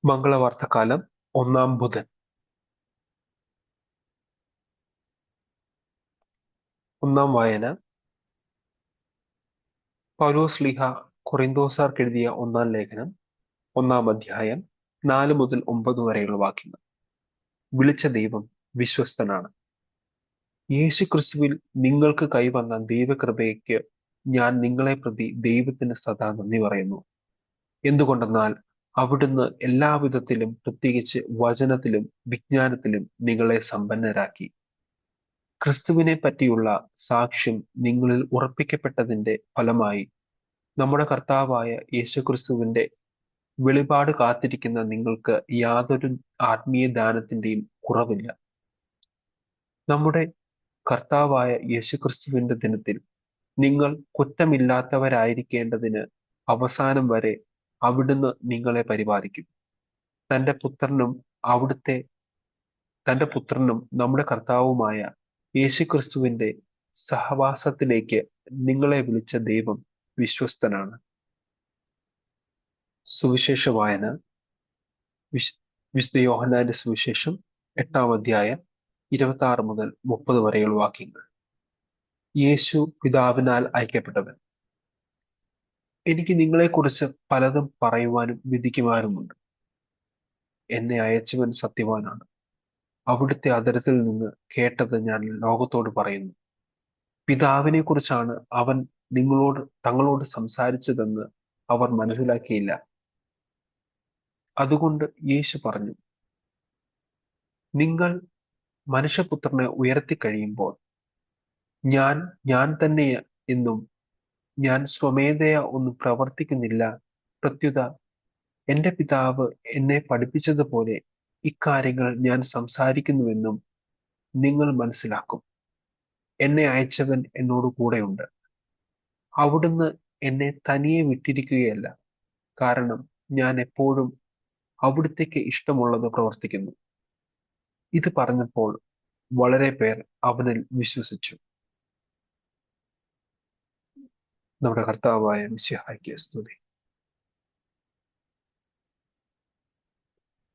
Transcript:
മംഗളവാർത്തക്കാലം 1-ാം ബുധൻ. ഒന്നാം വായന പൗലോസ്ലീഹ കൊറിന്തോസാർക്കെഴുതിയ 1-ാം ലേഖനം 1-ാം അധ്യായം 4 മുതൽ 9 വരെയുള്ള വാക്യങ്ങൾ. വിളിച്ച ദൈവം വിശ്വസ്തനാണ്. യേശുക്രിസ്തുവിൽ നിങ്ങൾക്ക് കൈവന്ന ദൈവകൃപയ്ക്ക് ഞാൻ നിങ്ങളെ പ്രതി ദൈവത്തിന് സദാ നന്ദി പറയുന്നു. എന്തുകൊണ്ടെന്നാൽ അവിടുന്ന് എല്ലാവിധത്തിലും, പ്രത്യേകിച്ച് വചനത്തിലും വിജ്ഞാനത്തിലും നിങ്ങളെ സമ്പന്നരാക്കി. ക്രിസ്തുവിനെ പറ്റിയുള്ള സാക്ഷ്യം നിങ്ങളിൽ ഉറപ്പിക്കപ്പെട്ടതിന്റെ ഫലമായി നമ്മുടെ കർത്താവായ യേശുക്രിസ്തുവിന്റെ വെളിപാട് കാത്തിരിക്കുന്ന നിങ്ങൾക്ക് യാതൊരു ആത്മീയ ദാനത്തിന്റെയും കുറവില്ല. നമ്മുടെ കർത്താവായ യേശുക്രിസ്തുവിന്റെ ദിനത്തിൽ നിങ്ങൾ കുറ്റമില്ലാത്തവരായിരിക്കേണ്ടതിന് അവസാനം വരെ അവിടുന്ന് നിങ്ങളെ പരിപാലിക്കും. തന്റെ പുത്രനും അവിടുത്തെ തന്റെ പുത്രനും നമ്മുടെ കർത്താവുമായ യേശുക്രിസ്തുവിന്റെ സഹവാസത്തിലേക്ക് നിങ്ങളെ വിളിച്ച ദൈവം വിശ്വസ്തനാണ്. സുവിശേഷ വായന വിശുദ്ധ യോഹന്നാന്റെ സുവിശേഷം 8-ാം അധ്യായം 26 മുതൽ 30 വരെയുള്ള വാക്യങ്ങൾ. യേശു പിതാവിനാൽ അയക്കപ്പെട്ടവൻ. എനിക്ക് നിങ്ങളെക്കുറിച്ച് പലതും പറയുവാനും വിധിക്കുവാനുമുണ്ട്. എന്നെ അയച്ചവൻ സത്യവാനാണ്. അവിടുത്തെ അധരത്തിൽ നിന്ന് കേട്ടത് ഞാൻ ലോകത്തോട് പറയുന്നു. പിതാവിനെ കുറിച്ചാണ് അവൻ തങ്ങളോട് സംസാരിച്ചതെന്ന് അവർ മനസ്സിലാക്കിയില്ല. അതുകൊണ്ട് യേശു പറഞ്ഞു, നിങ്ങൾ മനുഷ്യപുത്രനെ ഉയർത്തിക്കഴിയുമ്പോൾ ഞാൻ തന്നെ എന്നും ഞാൻ സ്വമേധയാ ഒന്നും പ്രവർത്തിക്കുന്നില്ല. പ്രത്യുത എന്റെ പിതാവ് എന്നെ പഠിപ്പിച്ചതുപോലെ ഇക്കാര്യങ്ങൾ ഞാൻ സംസാരിക്കുന്നുവെന്നും നിങ്ങൾ മനസ്സിലാക്കും. എന്നെ അയച്ചവൻ എന്നോട് കൂടെയുണ്ട്. അവിടുന്ന് എന്നെ തനിയെ വിട്ടിരിക്കുകയല്ല, കാരണം ഞാൻ എപ്പോഴും അവിടുത്തേക്ക് ഇഷ്ടമുള്ളത് പ്രവർത്തിക്കുന്നു. ഇത് പറഞ്ഞപ്പോൾ വളരെ പേർ അവനിൽ വിശ്വസിച്ചു. നമ്മുടെ കർത്താവായ മിശിഹായ്ക്ക് സ്തുതി.